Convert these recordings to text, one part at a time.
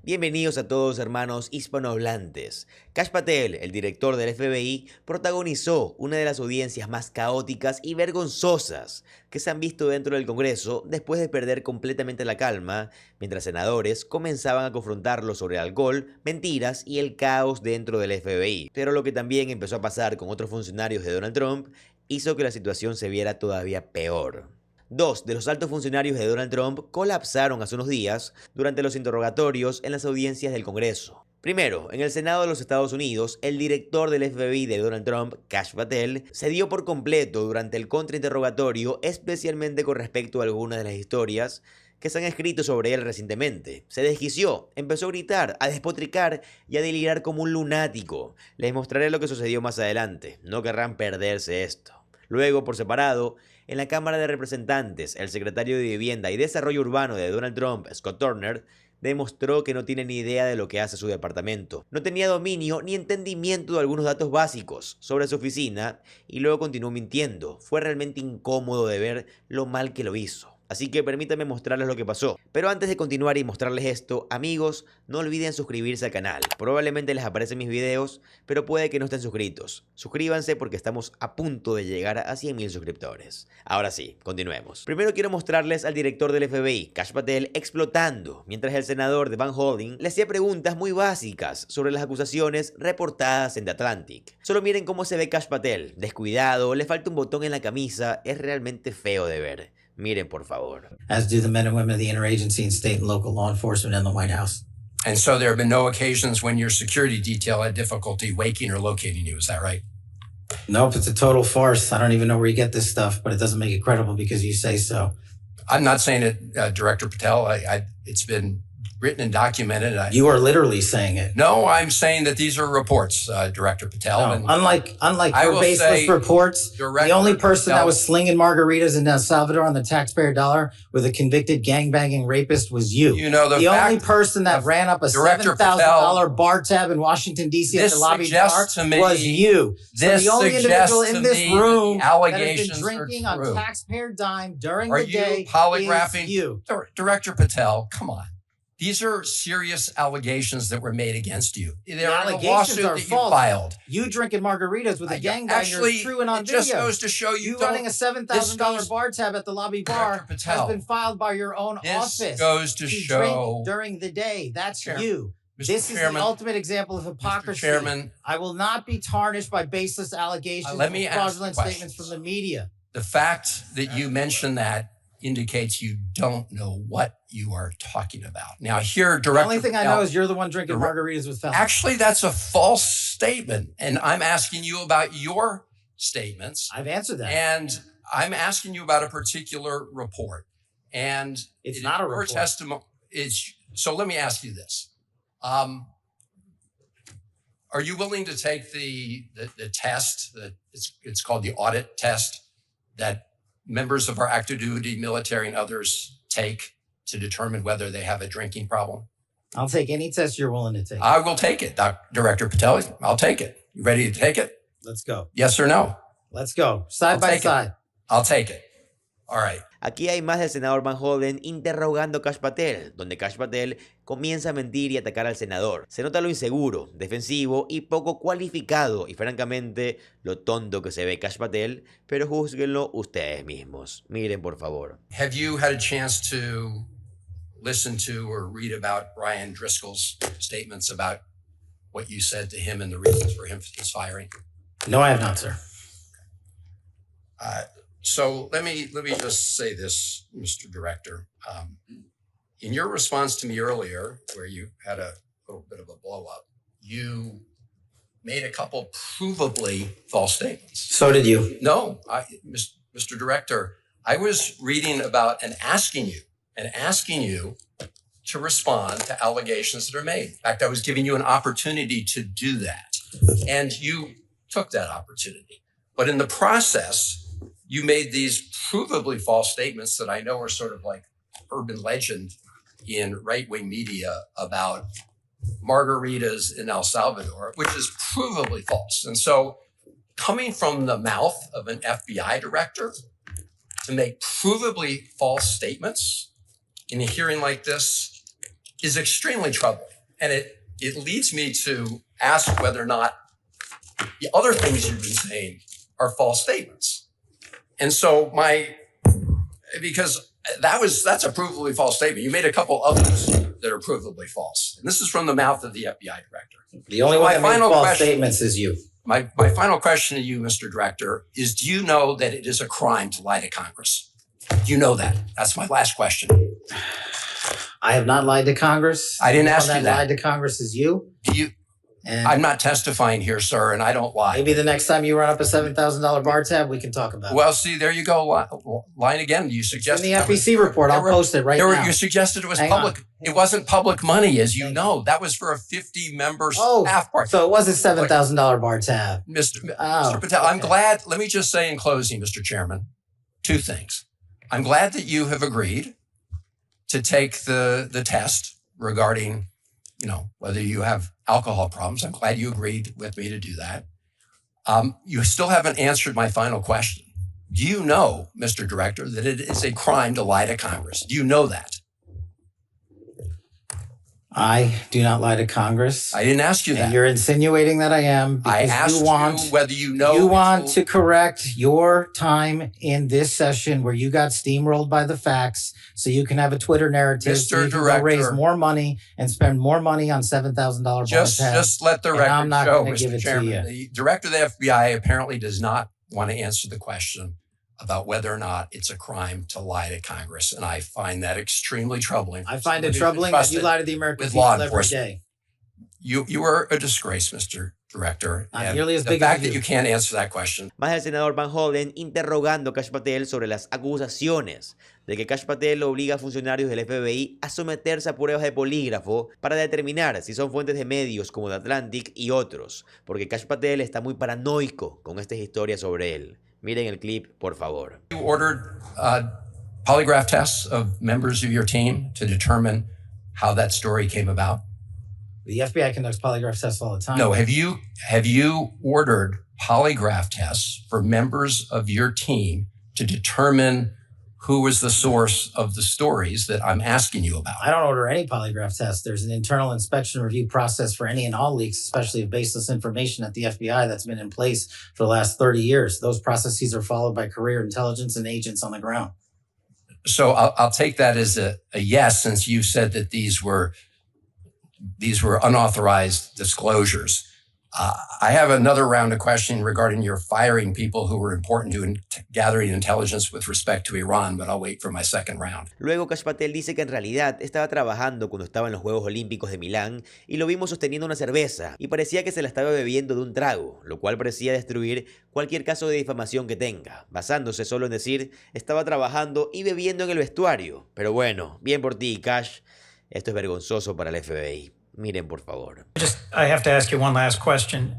Bienvenidos a todos, hermanos hispanohablantes. Kash Patel, el director del FBI, protagonizó una de las audiencias más caóticas y vergonzosas que se han visto dentro del Congreso después de perder completamente la calma, mientras senadores comenzaban a confrontarlo sobre alcohol, mentiras y el caos dentro del FBI. Pero lo que también empezó a pasar con otros funcionarios de Donald Trump hizo que la situación se viera todavía peor. Dos de los altos funcionarios de Donald Trump colapsaron hace unos días durante los interrogatorios en las audiencias del Congreso. Primero, en el Senado de los Estados Unidos, el director del FBI de Donald Trump, Kash Patel, se dio por completo durante el contrainterrogatorio, especialmente con respecto a algunas de las historias que se han escrito sobre él recientemente. Se desquició, empezó a gritar, a despotricar y a delirar como un lunático. Les mostraré lo que sucedió más adelante, no querrán perderse esto. Luego, por separado, en la Cámara de Representantes, el secretario de Vivienda y Desarrollo Urbano de Donald Trump, Scott Turner, demostró que no tiene ni idea de lo que hace su departamento. No tenía dominio ni entendimiento de algunos datos básicos sobre su oficina y luego continuó mintiendo. Fue realmente incómodo de ver lo mal que lo hizo. Así que permítanme mostrarles lo que pasó. Pero antes de continuar y mostrarles esto, amigos, no olviden suscribirse al canal. Probablemente les aparecen mis videos, pero puede que no estén suscritos. Suscríbanse porque estamos a punto de llegar a 100.000 suscriptores. Ahora sí, continuemos. Primero quiero mostrarles al director del FBI, Kash Patel, explotando, mientras el senador de Van Holden le hacía preguntas muy básicas sobre las acusaciones reportadas en The Atlantic. Solo miren cómo se ve Kash Patel, descuidado, le falta un botón en la camisa, es realmente feo de ver. Miren, por favor. As do the men and women of the interagency and state and local law enforcement and the White House. And so there have been no occasions when your security detail had difficulty waking or locating you. Is that right? Nope, it's a total farce. I don't even know where you get this stuff, but it doesn't make it credible because you say so. I'm not saying it, Director Patel. It's been written and documented. You are literally saying it. No, I'm saying that these are reports, Director Patel. No, and unlike your baseless reports, the only person that was slinging margaritas in El Salvador on the taxpayer dollar with a convicted gangbanging rapist was you. You know, the only person that ran up a $7,000 bar tab in Washington, D.C. at the lobby bar was you. So the only individual in this room that has been drinking on taxpayer dime during the day is you. Director Patel, come on. These are serious allegations that were made against you. They're a lawsuit that you filed. You drinking margaritas with a gangbanger is true and on video. It just goes to show you running a $7,000 bar tab at the lobby bar has been filed by your own office. This goes to show during the day. That's you. This is the ultimate example of hypocrisy. Mr. Chairman, I will not be tarnished by baseless allegations and fraudulent statements from the media. The fact that you mentioned that indicates you don't know what you are talking about. Now here, Director, the only thing I know is you're the one drinking margaritas with felons. Actually, that's a false statement. And I'm asking you about your statements. I've answered that. And I'm asking you about a particular report. And it's not a report. Your testimony is, so let me ask you this. Are you willing to take the test that it's called the audit test that members of our active duty military and others take to determine whether they have a drinking problem? I'll take any test you're willing to take. I will take it, Director Patel. I'll take it. You ready to take it? Let's go. Yes or no? Let's go. Side by side. I'll take it. All right. Aquí hay más del senador Van Holden interrogando a Kash Patel, donde Kash Patel comienza a mentir y atacar al senador. Se nota lo inseguro, defensivo y poco cualificado, y francamente lo tonto que se ve Kash Patel, pero júzguenlo ustedes mismos. Miren, por favor. Have you had a chance to listen to or read about Brian Driscoll's statements about what you said to him and the reasons for his firing? No, I have not, sir. So let me just say this, Mr. Director. In your response to me earlier, where you had a little bit of a blow up, you made a couple provably false statements. So did you. No, Mr. Director, I was reading about and asking you to respond to allegations that are made. In fact, I was giving you an opportunity to do that. And you took that opportunity. But in the process, you made these provably false statements that I know are sort of like urban legend in right-wing media about margaritas in El Salvador, which is provably false. And so coming from the mouth of an FBI director to make provably false statements in a hearing like this, is extremely troubling. And it leads me to ask whether or not the other things you've been saying are false statements. And so because that's a provably false statement. You made a couple others that are provably false. And this is from the mouth of the FBI director. The only one that made false statements is you. My final question to you, Mr. Director, is do you know that it is a crime to lie to Congress? Do you know that? That's my last question. I have not lied to Congress. I didn't ask you that. Lied to Congress is you. And I'm not testifying here, sir, and I don't lie. Maybe the next time you run up a $7,000 bar tab, we can talk about it. Well, see, there you go. Lying again. You suggested in the FEC report. I'll post it right now. You suggested it was public. It wasn't public money, as you know. That was for a 50-member staff party. So it was a $7,000 bar tab. Mr. Patel, I'm glad. Let me just say in closing, Mr. Chairman, two things. I'm glad that you have agreed to take the test regarding, whether you have alcohol problems. I'm glad you agreed with me to do that. You still haven't answered my final question. Do you know, Mr. Director, that it is a crime to lie to Congress? Do you know that? I do not lie to Congress. I didn't ask you that. And you're insinuating that I am. I asked you whether you know. You want to correct your time in this session where you got steamrolled by the facts so you can have a Twitter narrative. Mr. So Director, raise more money and spend more money on $7,000 bar tabs. Just let the record I'm not show, Mr. Give it Chairman. To you. The Director of the FBI apparently does not want to answer the question about whether or not it's a crime to lie to Congress. And I find that extremely troubling. I find it troubling that you lie to the American people every day. You are a disgrace, Mr. Director. Not nearly as big the fact as that you can't answer that question. Más el senador Van Hollen interrogando a Kash Patel sobre las acusaciones de que Kash Patel obliga a funcionarios del FBI a someterse a pruebas de polígrafo para determinar si son fuentes de medios como The Atlantic y otros, porque Kash Patel está muy paranoico con estas historias sobre él. Miren el clip, por favor. You ordered polygraph tests of members of your team to determine how that story came about? The FBI conducts polygraph tests all the time. No, have you ordered polygraph tests for members of your team to determine who was the source of the stories that I'm asking you about? I don't order any polygraph tests. There's an internal inspection review process for any and all leaks, especially of baseless information at the FBI that's been in place for the last 30 years. Those processes are followed by career intelligence and agents on the ground. So I'll take that as a yes, since you said that these were unauthorized disclosures. I have another round of questioning regarding your firing people who were important to gathering intelligence with respect to Iran, but I'll wait for my second round. Luego Kash Patel dice que en realidad estaba trabajando cuando estaba en los Juegos Olímpicos de Milán y lo vimos sosteniendo una cerveza y parecía que se la estaba bebiendo de un trago, lo cual parecía destruir cualquier caso de difamación que tenga, basándose solo en decir estaba trabajando y bebiendo en el vestuario. Pero bueno, bien por ti, Kash. Esto es vergonzoso para el FBI. Miren, por favor. I have to ask you one last question.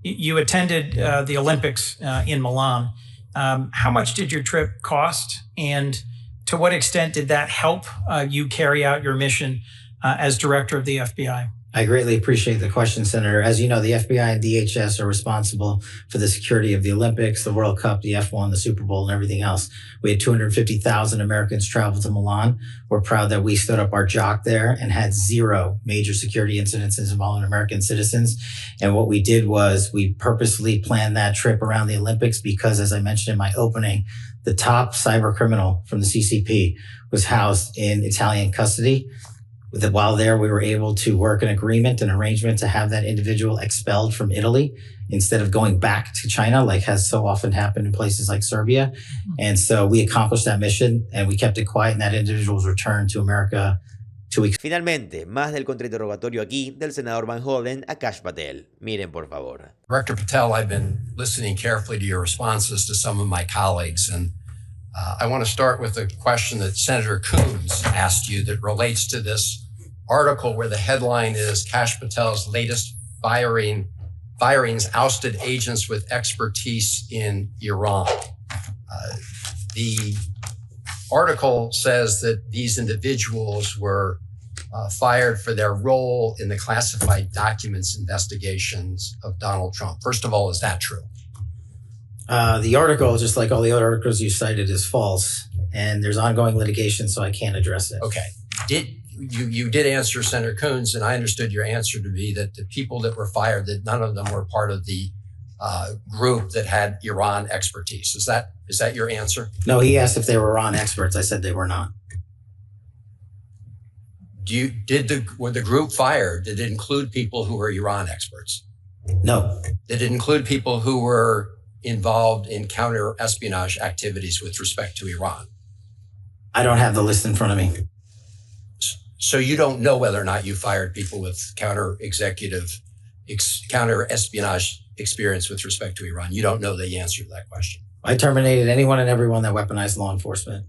You attended the Olympics in Milan. How much did your trip cost? And to what extent did that help you carry out your mission as director of the FBI? I greatly appreciate the question, Senator. As you know, the FBI and DHS are responsible for the security of the Olympics, the World Cup, the F1, the Super Bowl, and everything else. We had 250,000 Americans travel to Milan. We're proud that we stood up our jock there and had zero major security incidents involving American citizens. And what we did was we purposely planned that trip around the Olympics because, as I mentioned in my opening, the top cyber criminal from the CCP was housed in Italian custody. While there, we were able to work an agreement, an arrangement to have that individual expelled from Italy instead of going back to China, like has so often happened in places like Serbia. And so we accomplished that mission and we kept it quiet, and that individual was returned to America 2 weeks. Finalmente, más del contrainterrogatorio aquí del senador Van Hollen a Kash Patel. Miren, por favor. Director Patel, I've been listening carefully to your responses to some of my colleagues, and I want to start with a question that Senator Coons asked you that relates to this article where the headline is Kash Patel's latest firings ousted agents with expertise in Iran. The article says that these individuals were fired for their role in the classified documents investigations of Donald Trump. First of all, is that true? The article, just like all the other articles you cited, is false, and there's ongoing litigation, so I can't address it. Okay. you did answer Senator Coons, and I understood your answer to be that the people that were fired, that none of them were part of the group that had Iran expertise. Is that your answer? No, he asked if they were Iran experts. I said they were not. Were the group fired? Did it include people who were Iran experts? No. Did it include people who were involved in counter-espionage activities with respect to Iran? I don't have the list in front of me. So you don't know whether or not you fired people with counter-espionage experience with respect to Iran. You don't know the answer to that question. I terminated anyone and everyone that weaponized law enforcement.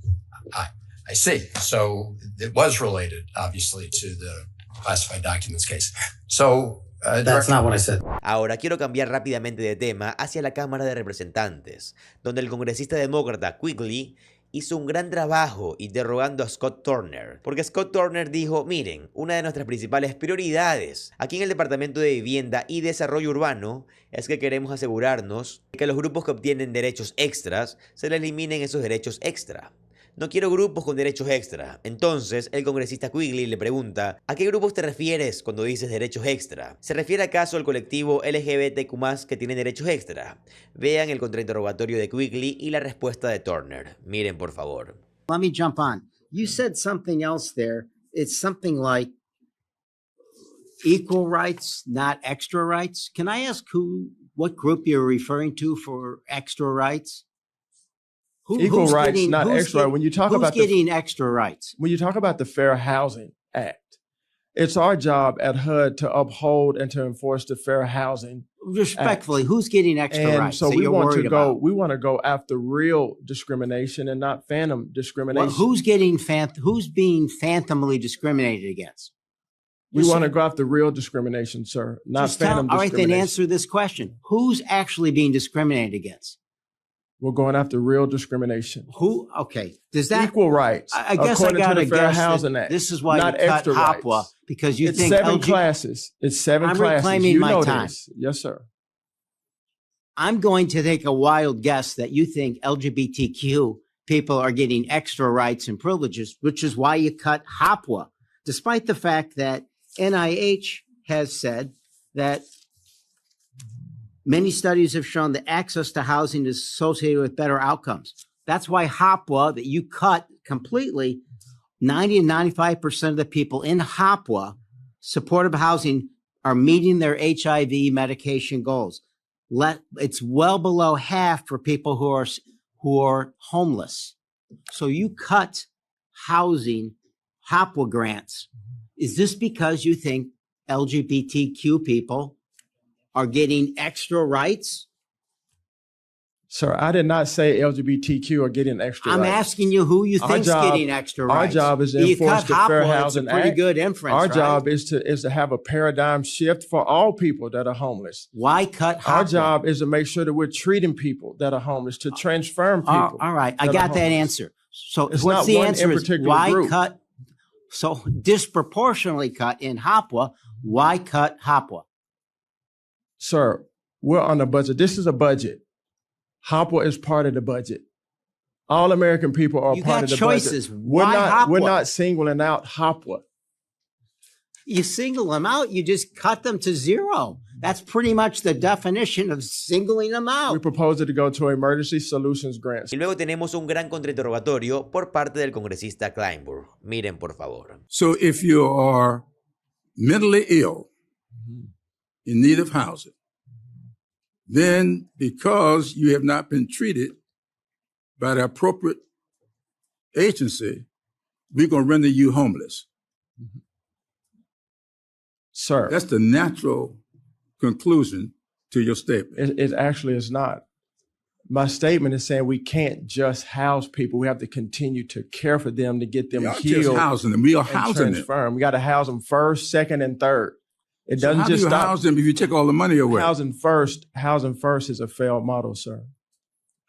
I see. So it was related, obviously, to the classified documents case. So that's not what I said. Ahora quiero cambiar rápidamente de tema hacia la Cámara de Representantes, donde el congresista demócrata Quigley hizo un gran trabajo interrogando a Scott Turner, porque Scott Turner dijo, miren, una de nuestras principales prioridades aquí en el Departamento de Vivienda y Desarrollo Urbano es que queremos asegurarnos de que a los grupos que obtienen derechos extras se les eliminen esos derechos extra. No quiero grupos con derechos extra. Entonces, el congresista Quigley le pregunta, ¿a qué grupos te refieres cuando dices derechos extra? ¿Se refiere acaso al colectivo LGBTQ+, que tiene derechos extra? Vean el contrainterrogatorio de Quigley y la respuesta de Turner. Miren, por favor. Let me jump on. You said something else there. It's something like equal rights, not extra rights. Can I ask what group you're referring to for extra rights? Equal rights, not extra. When you talk about who's getting extra rights? When you talk about the Fair Housing Act, it's our job at HUD to uphold and to enforce the Fair Housing Respectfully, Act. Who's getting extra and rights? So that we you're want worried to go. about? We want to go after real discrimination and not phantom discrimination. Well, who's being phantomly discriminated against? We want to go after real discrimination, sir, not phantom discrimination. All right, then answer this question: who's actually being discriminated against? We're going after real discrimination. Who? Okay. Does that equal rights? I guess I got to Fair guess Housing Act. This is why not you cut extra HOPWA rights. Because you it's think seven classes. It's seven I'm classes. reclaiming you my know time. This. Yes, sir. I'm going to take a wild guess that you think LGBTQ people are getting extra rights and privileges, which is why you cut HOPWA, despite the fact that NIH has said that many studies have shown that access to housing is associated with better outcomes. That's why HOPWA, that you cut completely, 90 and 95% of the people in HOPWA, supportive housing, are meeting their HIV medication goals. It's well below half for people who are homeless. So you cut housing, HOPWA grants. Is this because you think LGBTQ people are getting extra rights? Sir, I did not say LGBTQ are getting extra rights. I'm asking you who you think's getting extra rights. Our job is to enforce the Fair Housing Act. Pretty good inference, Our right? job is to have a paradigm shift for all people that are homeless. Why cut HOPWA? Our job is to make sure that we're treating people that are homeless, to transform people. All right, I got that answer. So it's what's not the one answer? in Is particular why group. cut? So disproportionately cut in HOPWA. Why cut HOPWA? Sir, we're on a budget. This is a budget. HOPWA is part of the budget. All American people are You part got of the choices. budget. Why We're HOPWA? not singling out HOPWA. You single them out, you just cut them to zero. That's pretty much the definition of singling them We out. propose it to go to emergency solutions grants. Y luego tenemos un gran contrainterrogatorio por parte del congresista Kleinburg. Miren, por favor. So if you are mentally ill, in need of housing, then because you have not been treated by the appropriate agency, we're going to render you homeless. Sir, That's the natural conclusion to your statement. it actually is not. My statement is saying we can't just house people. We have to continue to care for them to get them We are healed. just housing them. We are and housing them. transform. We got to house them first, second, and third. It So doesn't how just do you stop. house them if you take all the money away? Housing first is a failed model, sir.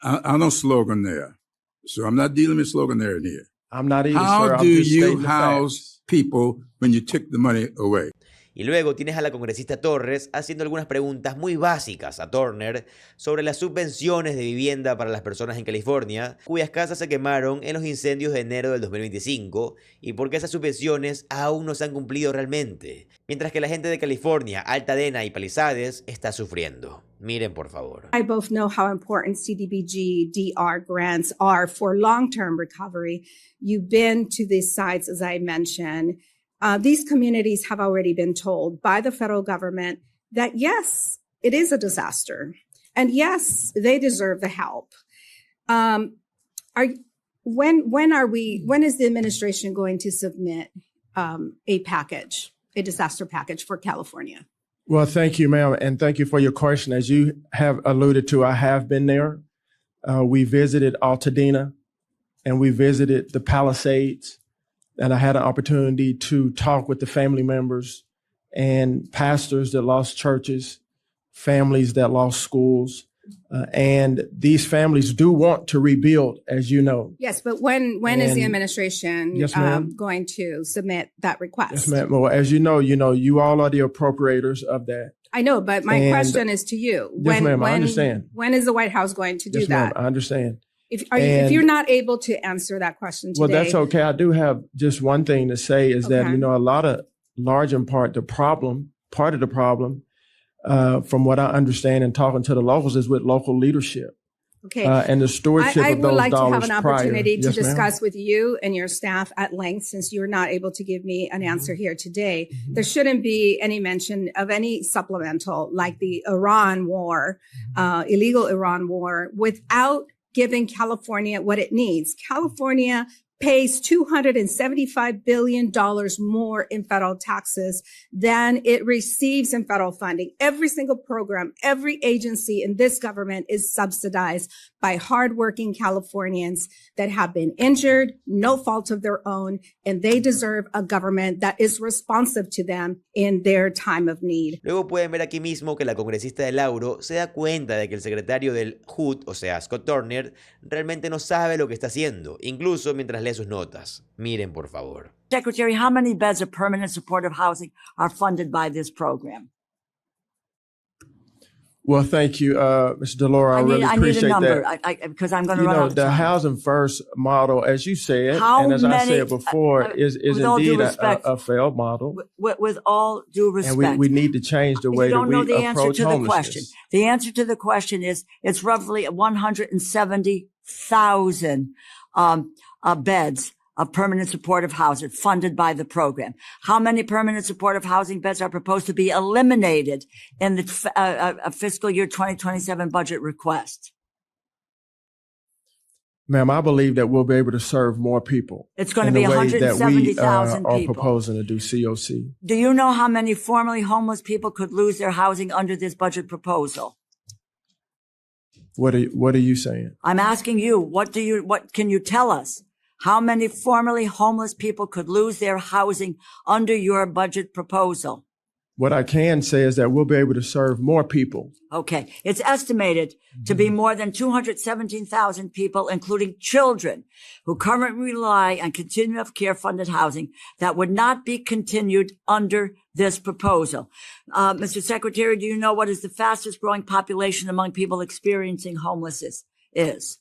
I don't slogan there. So I'm not dealing with slogan there in here. I'm not either, sir. How I'm do just you stating the house facts. people when you took the money away? Y luego tienes a la congresista Torres haciendo algunas preguntas muy básicas a Turner sobre las subvenciones de vivienda para las personas en California, cuyas casas se quemaron en los incendios de enero del 2025, y por qué esas subvenciones aún no se han cumplido realmente, mientras que la gente de California, Altadena y Palisades está sufriendo. Miren, por favor. I both know how important CDBG, DR grants are for long-term recovery. You've been to these sites, as I mentioned. These communities have already been told by the federal government that, yes, it is a disaster. And yes, they deserve the help. When is the administration going to submit a disaster package for California? Well, thank you, ma'am, and thank you for your question. As you have alluded to, I have been there. We visited Altadena, and we visited the Palisades, and I had an opportunity to talk with the family members and pastors that lost churches, families that lost schools, and these families do want to rebuild, as you know. Yes, but when is the administration going to submit that request? Yes, ma'am. Well, as you know, you all are the appropriators of that. I know, but my question is to you. Yes, ma'am, I understand. When is the White House going to do yes, that? Ma'am, I understand. If you're not able to answer that question today. Well, that's okay. I do have just one thing to say is that, a lot of large in part, part of the problem, from what I understand and talking to the locals, is with local leadership. Okay. And the stewardship I of those would like to dollars have an opportunity prior. to discuss with you and your staff at length, since you're not able to give me an answer here today. There shouldn't be any mention of any supplemental like the Iran war, illegal Iran war, without giving California what it needs. California pays $275 billion more in federal taxes than it receives in federal funding. Every single program, every agency in this government is subsidized by hardworking Californians that have been injured, no fault of their own, and they deserve a government that is responsive to them in their time of need. Luego pueden ver aquí mismo que la congresista de Lauro se da cuenta de que el secretario del HUD, o sea, Scott Turner, realmente no sabe lo que está haciendo, incluso mientras lee sus notas. Miren, por favor. Secretary, how many beds of permanent supportive housing are funded by this program? Well, thank you, Mr. DeLora. I really appreciate that. I need a number because I'm going to run out of time. The housing first model, as you said, and as I said before, is indeed a failed model. With all due respect. And we need to change the way that we approach homelessness. The answer to the question is it's roughly 170,000 beds of permanent supportive housing funded by the program. How many permanent supportive housing beds are proposed to be eliminated in the fiscal year 2027 budget request? Ma'am, I believe that we'll be able to serve more people. It's going to be 170,000 people. Are proposing to do COC. Do you know how many formerly homeless people could lose their housing under this budget proposal? What are you saying? I'm asking you, what can you tell us? How many formerly homeless people could lose their housing under your budget proposal? What I can say is that we'll be able to serve more people. Okay. It's estimated to be more than 217,000 people, including children, who currently rely on continuum of care funded housing that would not be continued under this proposal. Mr. Secretary, do you know what is the fastest growing population among people experiencing homelessness is?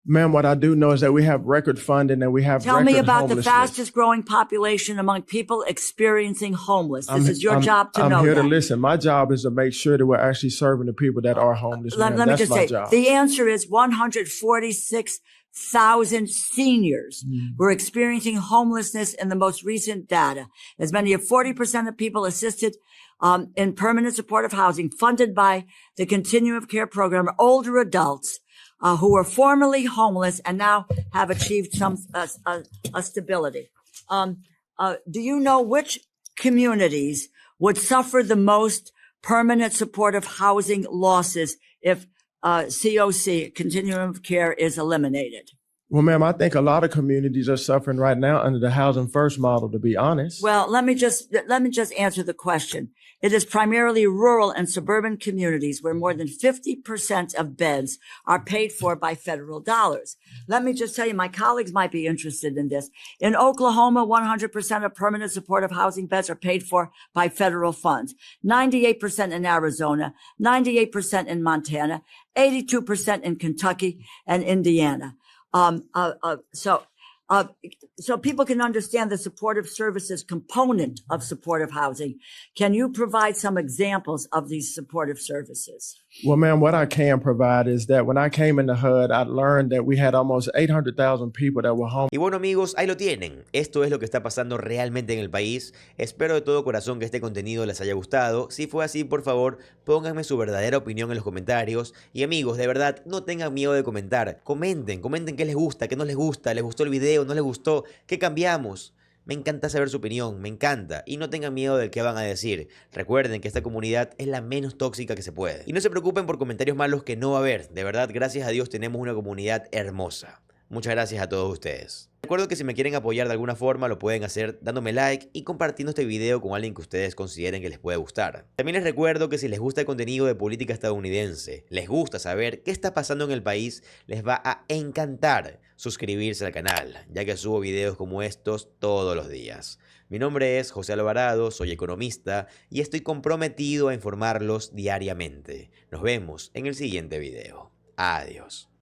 Ma'am, what I do know is that we have record funding and we have Tell me about the fastest growing population among people experiencing homeless. This is your job to know I'm here that. to listen. My job is to make sure that we're actually serving the people that are homeless. Let me just say, the answer is 146,000 seniors who are experiencing homelessness in the most recent data. As many as 40% of people assisted in permanent supportive housing funded by the Continuum of Care program are older adults who were formerly homeless and now have achieved some stability. Do you know which communities would suffer the most permanent supportive housing losses if COC, Continuum of Care, is eliminated? Well, ma'am, I think a lot of communities are suffering right now under the housing first model, to be honest. Well, let me just answer the question. It is primarily rural and suburban communities where more than 50% of beds are paid for by federal dollars. Let me just tell you, my colleagues might be interested in this. In Oklahoma, 100% of permanent supportive housing beds are paid for by federal funds. 98% in Arizona, 98% in Montana, 82% in Kentucky and Indiana. So people can understand the supportive services component of supportive housing. Can you provide some examples of these supportive services? Well, ma'am, what I can provide is that when I came in the HUD, I learned that we had almost 800,000 people that were homeless. Y bueno, amigos, ahí lo tienen. Esto es lo que está pasando realmente en el país. Espero de todo corazón que este contenido les haya gustado. Si fue así, por favor, pónganme su verdadera opinión en los comentarios. Y amigos, de verdad, no tengan miedo de comentar. Comenten qué les gusta, qué no les gusta, les gustó el video, no les gustó, qué cambiamos. Me encanta saber su opinión, me encanta. Y no tengan miedo del que van a decir. Recuerden que esta comunidad es la menos tóxica que se puede. Y no se preocupen por comentarios malos que no va a haber. De verdad, gracias a Dios tenemos una comunidad hermosa. Muchas gracias a todos ustedes. Recuerdo que si me quieren apoyar de alguna forma lo pueden hacer dándome like y compartiendo este video con alguien que ustedes consideren que les puede gustar. También les recuerdo que si les gusta el contenido de política estadounidense, les gusta saber qué está pasando en el país, les va a encantar suscribirse al canal, ya que subo videos como estos todos los días. Mi nombre es José Alvarado, soy economista y estoy comprometido a informarlos diariamente. Nos vemos en el siguiente video. Adiós.